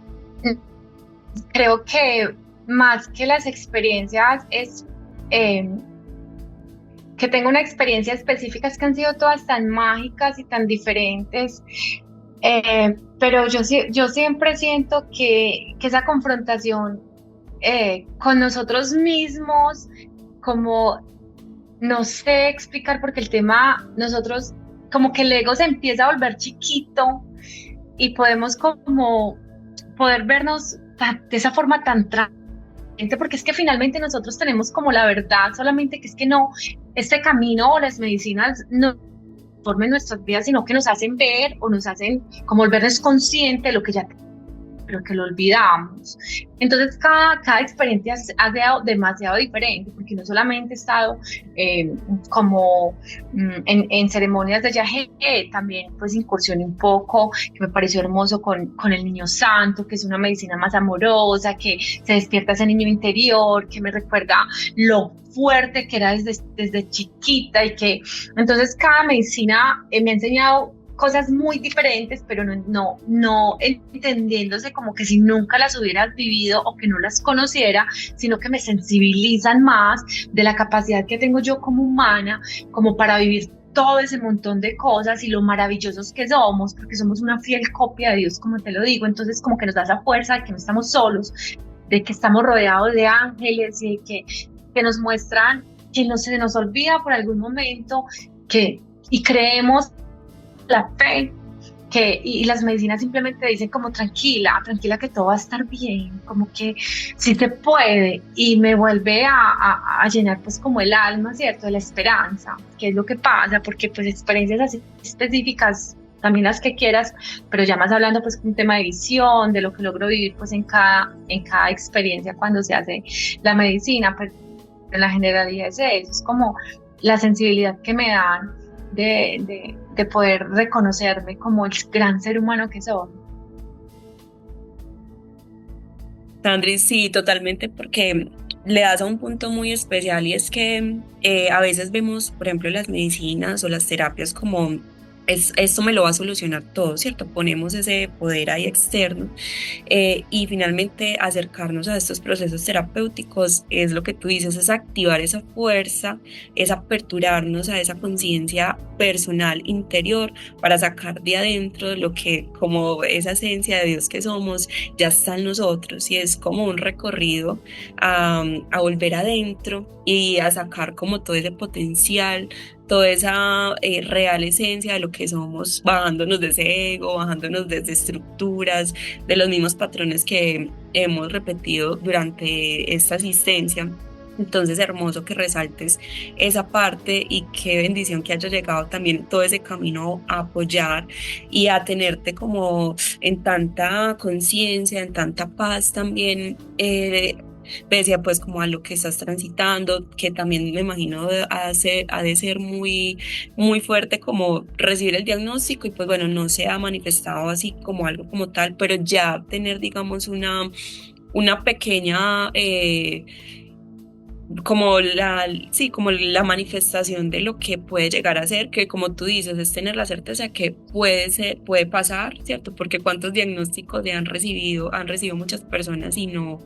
creo que más que las experiencias es eh, que tengo una experiencia específica, es que han sido todas tan mágicas y tan diferentes, pero yo siempre siento que esa confrontación con nosotros mismos, como no sé explicar, porque el tema, nosotros, como que el ego se empieza a volver chiquito y podemos como poder vernos de esa forma tan porque es que finalmente nosotros tenemos como la verdad, solamente que es que no, este camino o las medicinas no formen nuestras vidas, sino que nos hacen ver o nos hacen como volvernos conscientes de lo que ya pero que lo olvidamos. Entonces, cada experiencia ha sido demasiado diferente, porque no solamente he estado como en ceremonias de yagé, también pues incursioné un poco, que me pareció hermoso con el Niño Santo, que es una medicina más amorosa, que se despierta ese niño interior, que me recuerda lo fuerte que era desde chiquita y que entonces cada medicina me ha enseñado cosas muy diferentes, pero no entendiéndose como que si nunca las hubieras vivido o que no las conociera, sino que me sensibilizan más de la capacidad que tengo yo como humana, como para vivir todo ese montón de cosas y lo maravillosos que somos, porque somos una fiel copia de Dios, como te lo digo, entonces como que nos da esa fuerza de que no estamos solos, de que estamos rodeados de ángeles y de que nos muestran que no se nos olvida por algún momento y creemos la fe, y las medicinas simplemente dicen como tranquila que todo va a estar bien, como que sí se puede, y me vuelve a llenar pues como el alma, ¿cierto? De la esperanza, que es lo que pasa, porque pues experiencias así específicas, también las que quieras, pero ya más hablando pues un tema de visión, de lo que logro vivir pues en cada experiencia cuando se hace la medicina, pero en la generalidad es eso, es como la sensibilidad que me dan de poder reconocerme como el gran ser humano que soy. Sandri, sí, totalmente, porque le das a un punto muy especial y es que a veces vemos, por ejemplo, las medicinas o las terapias como esto me lo va a solucionar todo, ¿cierto? Ponemos ese poder ahí externo y finalmente acercarnos a estos procesos terapéuticos es lo que tú dices, es activar esa fuerza, es aperturarnos a esa conciencia personal interior para sacar de adentro lo que como esa esencia de Dios que somos ya está en nosotros y es como un recorrido a volver adentro y a sacar como todo ese potencial, toda esa real esencia de lo que somos, bajándonos de ese ego, bajándonos de estructuras, de los mismos patrones que hemos repetido durante esta asistencia. Entonces, hermoso que resaltes esa parte y qué bendición que haya llegado también todo ese camino a apoyar y a tenerte como en tanta conciencia, en tanta paz también. Pese pues como a lo que estás transitando, que también me imagino ha de ser muy, muy fuerte como recibir el diagnóstico y pues bueno, no se ha manifestado así como algo como tal, pero ya tener digamos una pequeña como la manifestación de lo que puede llegar a ser, que como tú dices, es tener la certeza que puede pasar, ¿cierto? Porque cuántos diagnósticos han recibido muchas personas y no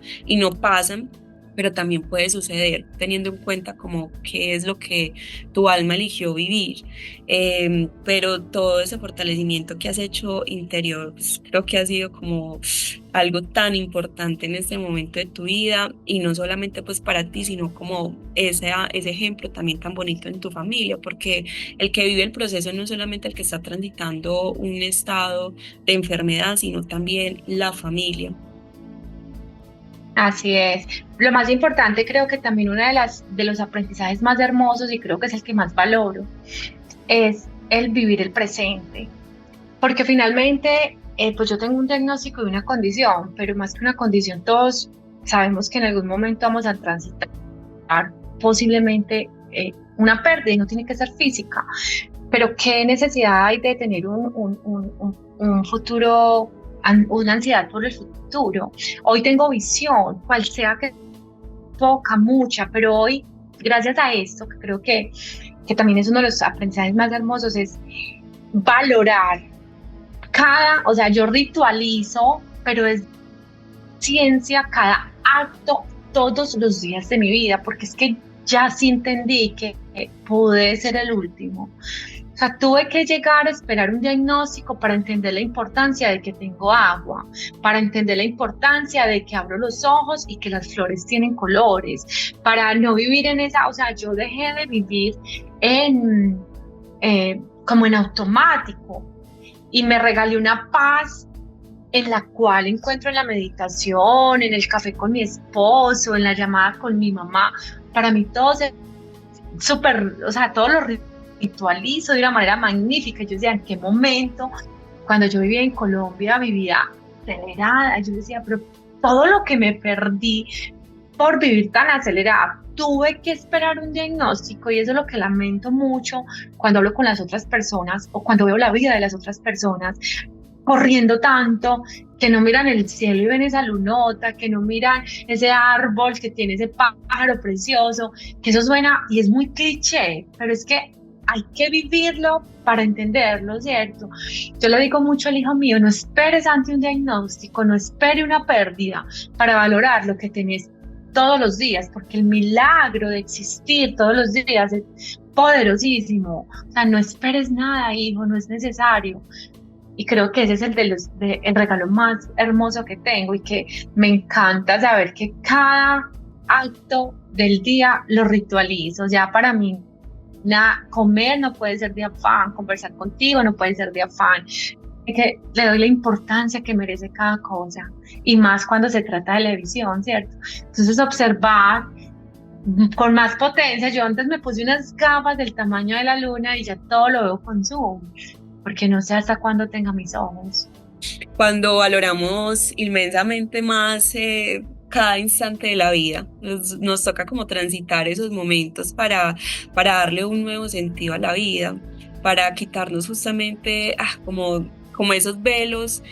pasan, pero también puede suceder teniendo en cuenta como qué es lo que tu alma eligió vivir. Pero todo ese fortalecimiento que has hecho interior, pues, creo que ha sido como algo tan importante en este momento de tu vida y no solamente pues para ti, sino como ese ejemplo también tan bonito en tu familia, porque el que vive el proceso no es solamente el que está transitando un estado de enfermedad, sino también la familia. Así es. Lo más importante, creo que también uno de los aprendizajes más hermosos, y creo que es el que más valoro, es el vivir el presente. Porque finalmente, pues yo tengo un diagnóstico de una condición, pero más que una condición, todos sabemos que en algún momento vamos a transitar posiblemente una pérdida, y no tiene que ser física. Pero qué necesidad hay de tener un futuro, una ansiedad por el futuro. Hoy tengo visión, cual sea que poca, mucha, pero hoy, gracias a esto, que creo que también es uno de los aprendizajes más hermosos, es valorar o sea, yo ritualizo, pero es ciencia cada acto todos los días de mi vida, porque es que ya sí entendí que pude ser el último. O sea, tuve que llegar a esperar un diagnóstico para entender la importancia de que tengo agua, para entender la importancia de que abro los ojos y que las flores tienen colores, para no vivir en esa, o sea, yo dejé de vivir como en automático y me regalé una paz en la cual encuentro en la meditación, en el café con mi esposo, en la llamada con mi mamá. Para mí todo es súper, o sea, todo lo ritualizo de una manera magnífica. Yo decía, ¿en qué momento? Cuando yo vivía en Colombia, vivía acelerada. Yo decía, pero todo lo que me perdí por vivir tan acelerada, tuve que esperar un diagnóstico y eso es lo que lamento mucho cuando hablo con las otras personas o cuando veo la vida de las otras personas corriendo tanto, que no miran el cielo y ven esa lunota, que no miran ese árbol que tiene ese pájaro precioso, que eso suena y es muy cliché, pero es que hay que vivirlo para entenderlo, ¿cierto? Yo le digo mucho al hijo mío, no esperes ante un diagnóstico, no espere una pérdida para valorar lo que tenés todos los días, porque el milagro de existir todos los días es poderosísimo. O sea, no esperes nada, hijo, no es necesario. Y creo que ese es el regalo más hermoso que tengo y que me encanta saber que cada acto del día lo ritualizo. Ya para mí, comer no puede ser de afán, conversar contigo no puede ser de afán. Es que le doy la importancia que merece cada cosa y más cuando se trata de la visión, ¿cierto? Entonces observar con más potencia. Yo antes me puse unas gafas del tamaño de la luna y ya todo lo veo con zoom porque no sé hasta cuándo tenga mis ojos. Cuando valoramos inmensamente más cada instante de la vida, nos toca como transitar esos momentos para darle un nuevo sentido a la vida, para quitarnos justamente como esos velos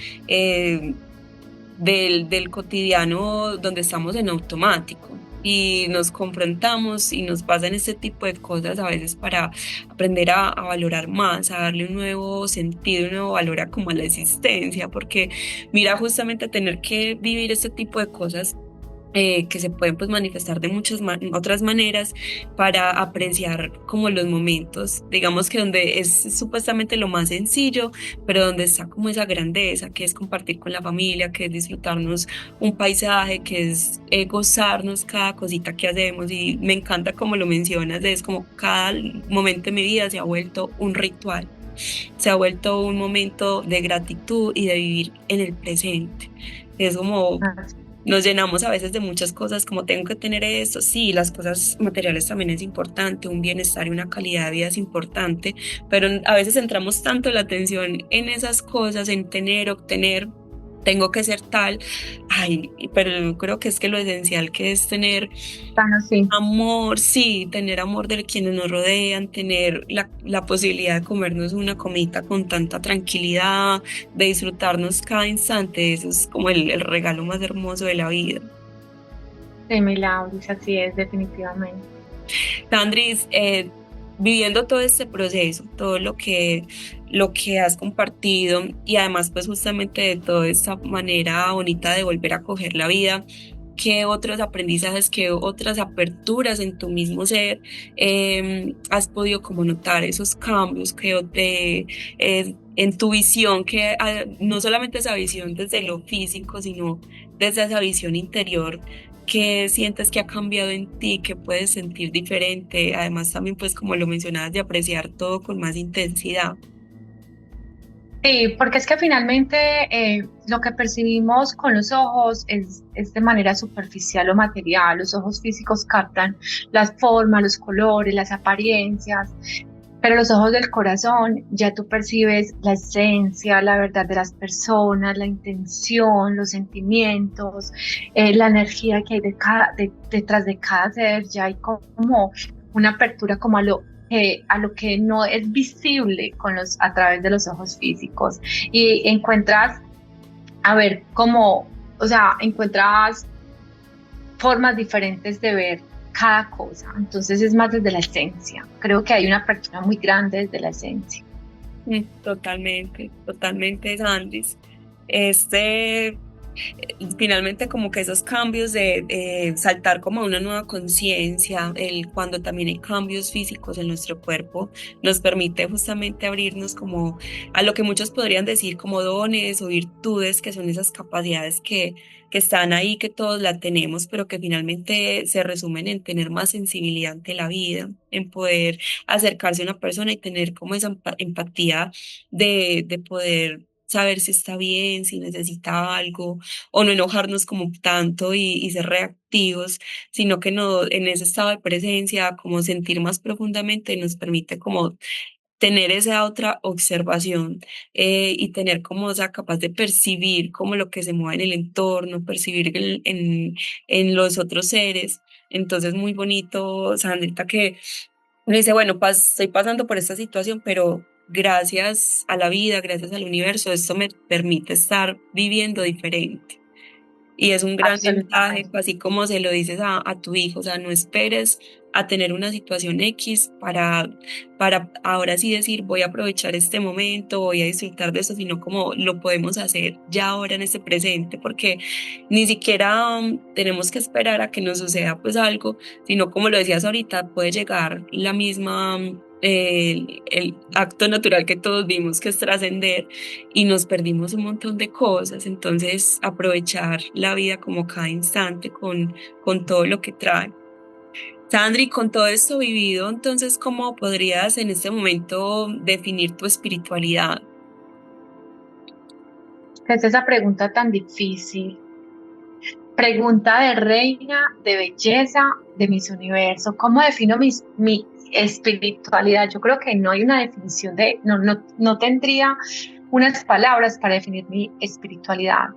del cotidiano donde estamos en automático. Y nos confrontamos y nos pasan este tipo de cosas a veces para aprender a valorar más, a darle un nuevo sentido, un nuevo valor a como a la existencia, porque mira, justamente tener que vivir este tipo de cosas que se pueden pues manifestar de muchas otras maneras para apreciar como los momentos, digamos que donde es supuestamente lo más sencillo, pero donde está como esa grandeza, que es compartir con la familia, que es disfrutarnos un paisaje, que es gozarnos cada cosita que hacemos y me encanta como lo mencionas, es como cada momento de mi vida se ha vuelto un ritual. Se ha vuelto un momento de gratitud y de vivir en el presente. Es como nos llenamos a veces de muchas cosas, como tengo que tener esto, sí, las cosas materiales también es importante, un bienestar y una calidad de vida es importante, pero a veces centramos tanto la atención en esas cosas, en tener, obtener, tengo que ser tal, ay, pero yo creo que es que lo esencial que es tener Bueno, sí. amor, sí, tener amor de quienes nos rodean, tener la posibilidad de comernos una comida con tanta tranquilidad, de disfrutarnos cada instante, eso es como el regalo más hermoso de la vida. De mi Lauris, así es, definitivamente. Sandris, viviendo todo este proceso, todo lo que has compartido y además pues justamente de toda esta manera bonita de volver a coger la vida, ¿qué otros aprendizajes, qué otras aperturas en tu mismo ser has podido como notar esos cambios en tu visión, que no solamente esa visión desde lo físico, sino desde esa visión interior? ¿Qué sientes que ha cambiado en ti? ¿Qué puedes sentir diferente? Además, también, pues, como lo mencionabas, de apreciar todo con más intensidad. Sí, porque es que finalmente lo que percibimos con los ojos es de manera superficial o material. Los ojos físicos captan las formas, los colores, las apariencias, pero los ojos del corazón ya tú percibes la esencia, la verdad de las personas, la intención, los sentimientos, la energía que hay detrás de cada ser. Ya hay como una apertura como a lo que no es visible a través de los ojos físicos y encuentras, a ver, o sea, encuentras formas diferentes de ver cada cosa. Entonces es más desde la esencia. Creo que hay una apertura muy grande desde la esencia. Totalmente, totalmente, Sandris. Este, finalmente como que esos cambios de saltar como a una nueva conciencia, el cuando también hay cambios físicos en nuestro cuerpo, nos permite justamente abrirnos como a lo que muchos podrían decir como dones o virtudes, que son esas capacidades que están ahí, que todos la tenemos, pero que finalmente se resumen en tener más sensibilidad ante la vida, en poder acercarse a una persona y tener como esa empatía de poder saber si está bien, si necesita algo, o no enojarnos como tanto y ser reactivos, sino que no, en ese estado de presencia, como sentir más profundamente, nos permite como tener esa otra observación y tener como esa capaz de percibir como lo que se mueve en el entorno, percibir en los otros seres. Entonces, muy bonito, Sandrita, que uno dice, bueno, estoy pasando por esta situación, pero gracias a la vida, gracias al universo, esto me permite estar viviendo diferente. Y es un gran mensaje, Absolutamente. así como se lo dices a tu hijo, o sea, no esperes a tener una situación X para ahora sí decir, voy a aprovechar este momento, voy a disfrutar de eso, sino como lo podemos hacer ya ahora en este presente, porque ni siquiera tenemos que esperar a que nos suceda pues algo, sino como lo decías ahorita, puede llegar la misma... el acto natural que todos vimos que es trascender y nos perdimos un montón de cosas. Entonces, aprovechar la vida como cada instante con todo lo que trae. Sandri, con todo esto vivido, entonces, ¿cómo podrías en este momento definir tu espiritualidad? ¿Qué es esa pregunta tan difícil? Pregunta de reina, de belleza, de mis universos. ¿Cómo defino mi espiritualidad? Yo creo que no hay una definición no tendría unas palabras para definir mi espiritualidad.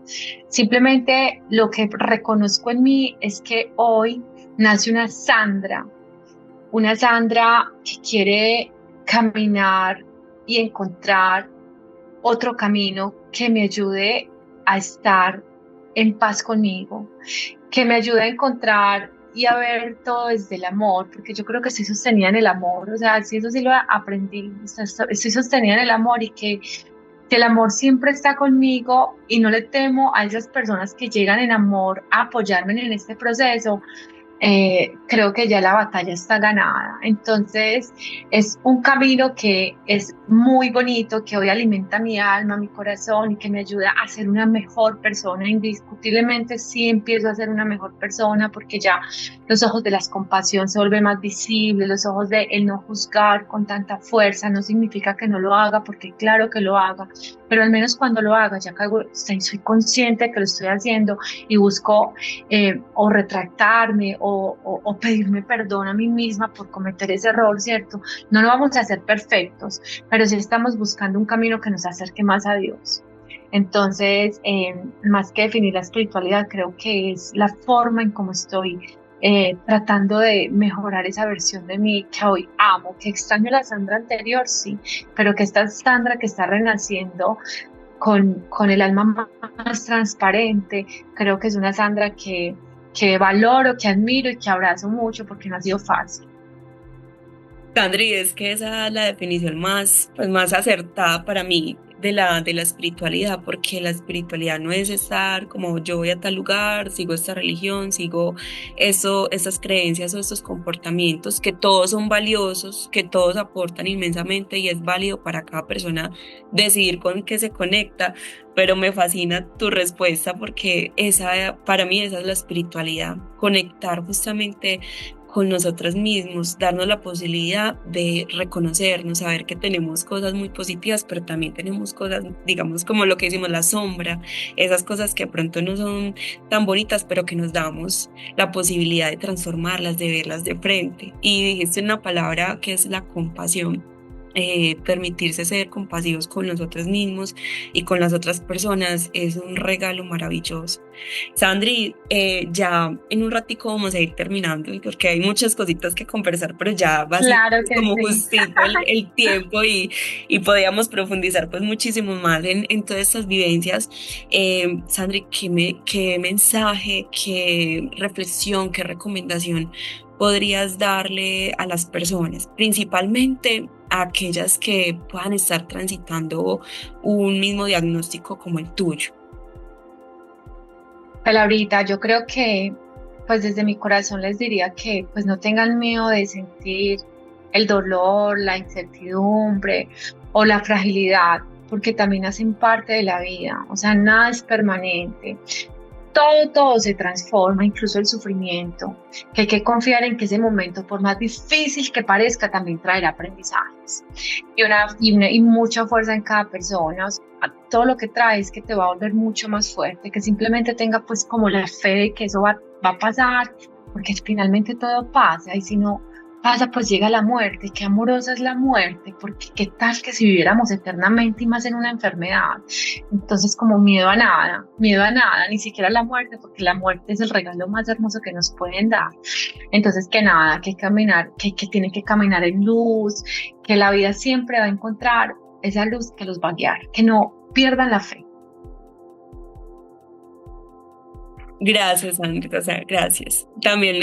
Simplemente lo que reconozco en mí es que hoy nace una Sandra que quiere caminar y encontrar otro camino que me ayude a estar en paz conmigo, que me ayude a encontrar y a ver todo desde el amor, porque yo creo que estoy sostenida en el amor, o sea, sí, eso sí lo aprendí, o sea, estoy sostenida en el amor y que el amor siempre está conmigo y no le temo a esas personas que llegan en amor a apoyarme en este proceso. Creo que ya la batalla está ganada. Entonces, es un camino que es muy bonito, que hoy alimenta mi alma, mi corazón y que me ayuda a ser una mejor persona. Indiscutiblemente, sí empiezo a ser una mejor persona porque ya los ojos de la compasión se vuelven más visibles, los ojos de el no juzgar con tanta fuerza. No significa que no lo haga, porque claro que lo haga, pero al menos cuando lo haga, ya caigo, soy consciente de que lo estoy haciendo y busco o retractarme o pedirme perdón a mí misma por cometer ese error, ¿cierto? No lo vamos a hacer perfectos, pero sí estamos buscando un camino que nos acerque más a Dios. Entonces, más que definir la espiritualidad, creo que es la forma en cómo estoy tratando de mejorar esa versión de mí que hoy amo, que extraño la Sandra anterior, sí, pero que esta Sandra que está renaciendo con el alma más transparente. Creo que es una Sandra que valoro, que admiro y que abrazo mucho porque no ha sido fácil. Sandri, es que esa es la definición más, pues, más acertada para mí de la espiritualidad, porque la espiritualidad no es estar como yo voy a tal lugar, sigo esta religión, sigo esas creencias o estos comportamientos, que todos son valiosos, que todos aportan inmensamente y es válido para cada persona decidir con qué se conecta, pero me fascina tu respuesta porque para mí esa es la espiritualidad, conectar justamente con nosotros mismos, darnos la posibilidad de reconocernos, saber que tenemos cosas muy positivas, pero también tenemos cosas, digamos, como lo que decimos, la sombra, esas cosas que de pronto no son tan bonitas, pero que nos damos la posibilidad de transformarlas, de verlas de frente. Y dijiste una palabra que es la compasión. Permitirse ser compasivos con nosotros mismos y con las otras personas es un regalo maravilloso. Sandri, ya en un ratico vamos a ir terminando porque hay muchas cositas que conversar, pero ya va a ser Claro que como sí. justito el tiempo y podíamos profundizar pues muchísimo más en todas estas vivencias. Sandri, qué mensaje, qué reflexión, qué recomendación podrías darle a las personas, principalmente a aquellas que puedan estar transitando un mismo diagnóstico como el tuyo? Pero ahorita yo creo que, pues desde mi corazón les diría que pues no tengan miedo de sentir el dolor, la incertidumbre o la fragilidad, porque también hacen parte de la vida, o sea, nada es permanente. todo se transforma, incluso el sufrimiento, que hay que confiar en que ese momento, por más difícil que parezca, también traerá aprendizajes y mucha fuerza en cada persona. O sea, todo lo que trae es que te va a volver mucho más fuerte, que simplemente tenga pues como la fe de que eso va a pasar, porque finalmente todo pasa, y si no pasa, pues llega la muerte. Qué amorosa es la muerte, porque qué tal que si viviéramos eternamente y más en una enfermedad. Entonces, como miedo a nada, ni siquiera a la muerte, porque la muerte es el regalo más hermoso que nos pueden dar. Entonces, que nada, que caminar, que tienen que caminar en luz, que la vida siempre va a encontrar esa luz que los va a guiar, que no pierdan la fe. Gracias, Andrea, o sea, gracias. También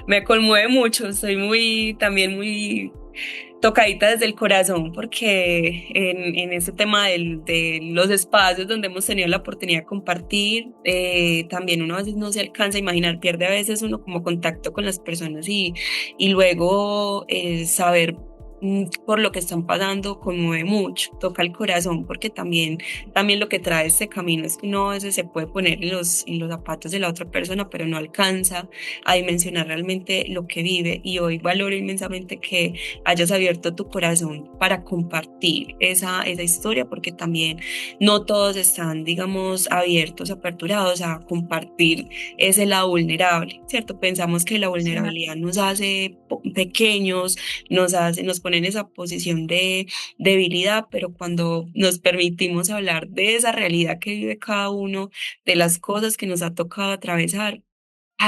me conmueve mucho, soy también muy tocadita desde el corazón, porque en este tema de los espacios donde hemos tenido la oportunidad de compartir, también uno a veces no se alcanza a imaginar, pierde a veces uno como contacto con las personas y luego saber por lo que están pasando conmueve mucho, toca el corazón, porque también lo que trae este camino es que uno a veces se puede poner en los zapatos de la otra persona, pero no alcanza a dimensionar realmente lo que vive. Y hoy valoro inmensamente que hayas abierto tu corazón para compartir esa historia, porque también no todos están, digamos, abiertos, aperturados a compartir ese lado vulnerable, ¿cierto? Pensamos que la Sí, vulnerabilidad nos hace pequeños, nos pone en esa posición de debilidad, pero cuando nos permitimos hablar de esa realidad que vive cada uno, de las cosas que nos ha tocado atravesar,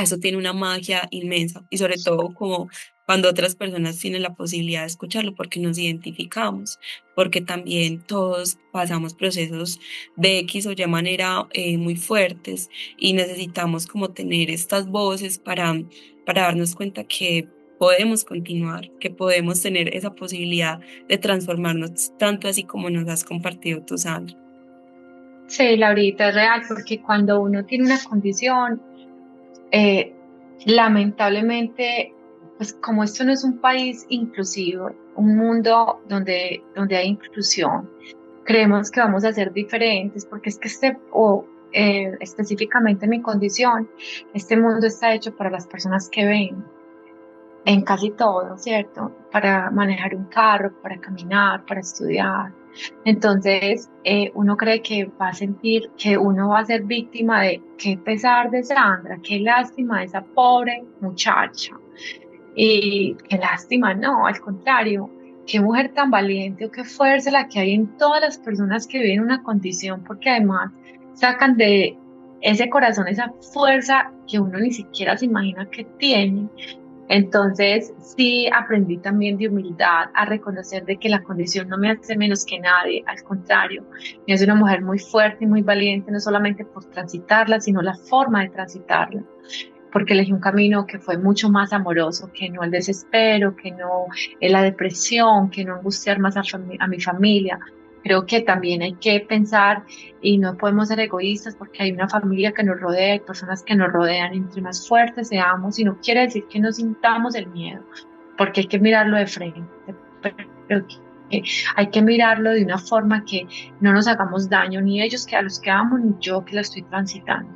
eso tiene una magia inmensa y sobre todo como cuando otras personas tienen la posibilidad de escucharlo porque nos identificamos, porque también todos pasamos procesos de X o Y manera muy fuertes y necesitamos como tener estas voces para darnos cuenta que podemos continuar, que podemos tener esa posibilidad de transformarnos tanto así como nos has compartido tú, Sandra. sí, Laurita, es real, porque cuando uno tiene una condición, eh, lamentablemente, pues como esto no es un país inclusivo, un mundo donde hay inclusión, creemos que vamos a ser diferentes, porque es que específicamente mi condición, este mundo está hecho para las personas que ven en casi todo, ¿cierto? Para manejar un carro, para caminar, para estudiar. Entonces, uno cree que va a sentir que uno va a ser víctima de qué pesar de Sandra, qué lástima de esa pobre muchacha. Y qué lástima, no, al contrario, qué mujer tan valiente o qué fuerza la que hay en todas las personas que viven una condición, porque además sacan de ese corazón esa fuerza que uno ni siquiera se imagina que tiene. Entonces, sí aprendí también de humildad, a reconocer de que la condición no me hace menos que nadie, al contrario, me hace una mujer muy fuerte y muy valiente, no solamente por transitarla, sino la forma de transitarla, porque elegí un camino que fue mucho más amoroso, que no el desespero, que no la depresión, que no angustiar más a mi familia. Creo que también hay que pensar y no podemos ser egoístas porque hay una familia que nos rodea, hay personas que nos rodean, entre más fuertes seamos, y no quiere decir que no sintamos el miedo, porque hay que mirarlo de frente, pero que hay que mirarlo de una forma que no nos hagamos daño, ni ellos que a los que amo, ni yo que la estoy transitando.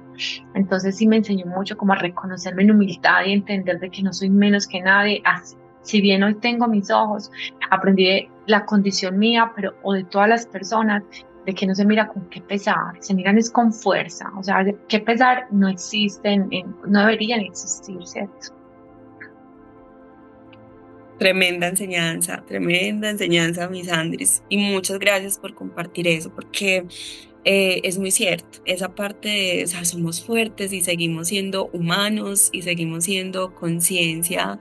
Entonces sí me enseñó mucho como a reconocerme en humildad y entender de que no soy menos que nadie. Si bien hoy tengo mis ojos, aprendí de la condición mía, pero o de todas las personas, de que no se mira con qué pesar, se miran es con fuerza. O sea, de qué pesar no existen, no deberían existir, ¿cierto? Tremenda enseñanza, mis Andres. Y muchas gracias por compartir eso, porque es muy cierto, esa parte de, o sea, somos fuertes y seguimos siendo humanos y seguimos siendo conciencia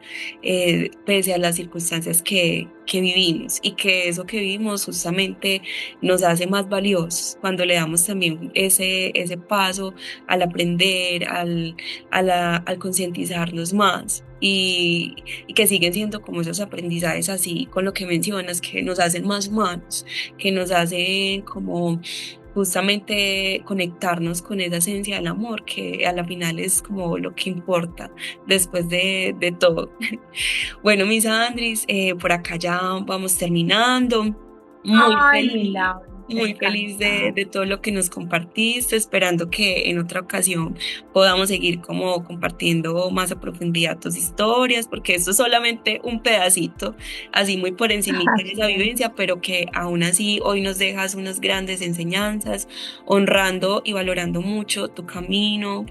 pese a las circunstancias que vivimos y que eso que vivimos justamente nos hace más valiosos cuando le damos también ese paso al aprender, al concientizarnos más. Y que siguen siendo como esos aprendizajes así, con lo que mencionas, que nos hacen más humanos, que nos hacen como justamente conectarnos con esa esencia del amor, que a la final es como lo que importa después de todo. Bueno, mis Andris, por acá ya vamos terminando. Muy Ay, mi feliz. Laura. Muy feliz Encantada. de todo lo que nos compartiste, esperando que en otra ocasión podamos seguir como compartiendo más a profundidad tus historias, porque esto es solamente un pedacito, así muy por encimita de Así esa es. vivencia, pero que aún así hoy nos dejas unas grandes enseñanzas, honrando y valorando mucho tu camino,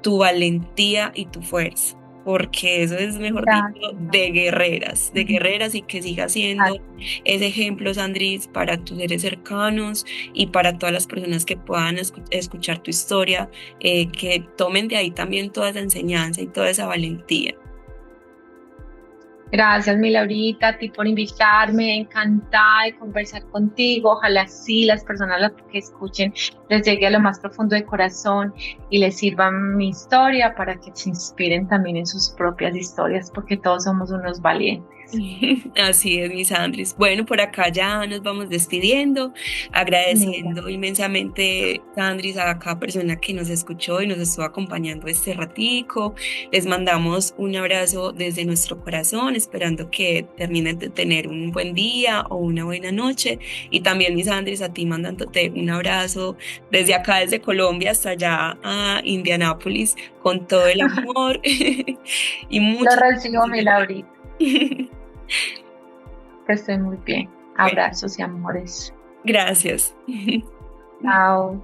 tu valentía y tu fuerza. Porque eso es, mejor dicho, Gracias. de guerreras y que siga siendo ese ejemplo, Sandris, para tus seres cercanos y para todas las personas que puedan escuchar tu historia, que tomen de ahí también toda esa enseñanza y toda esa valentía. Gracias, mi Laurita, a ti por invitarme, encantada de conversar contigo. Ojalá sí las personas que escuchen les llegue a lo más profundo del corazón y les sirva mi historia para que se inspiren también en sus propias historias, porque todos somos unos valientes. Así es, mis Andrés. Bueno, por acá ya nos vamos despidiendo, Mira, agradeciendo inmensamente, Sandris, a cada persona que nos escuchó y nos estuvo acompañando este ratico. Les mandamos un abrazo desde nuestro corazón, esperando que terminen de tener un buen día o una buena noche. Y también, mis Andrés, a ti mandándote un abrazo desde acá, desde Colombia hasta allá a Indianápolis, con todo el amor y lo muchas recibo, mi bendiciones. Laurita, que estoy muy bien. Bueno, Abrazos y amores. gracias. Chao.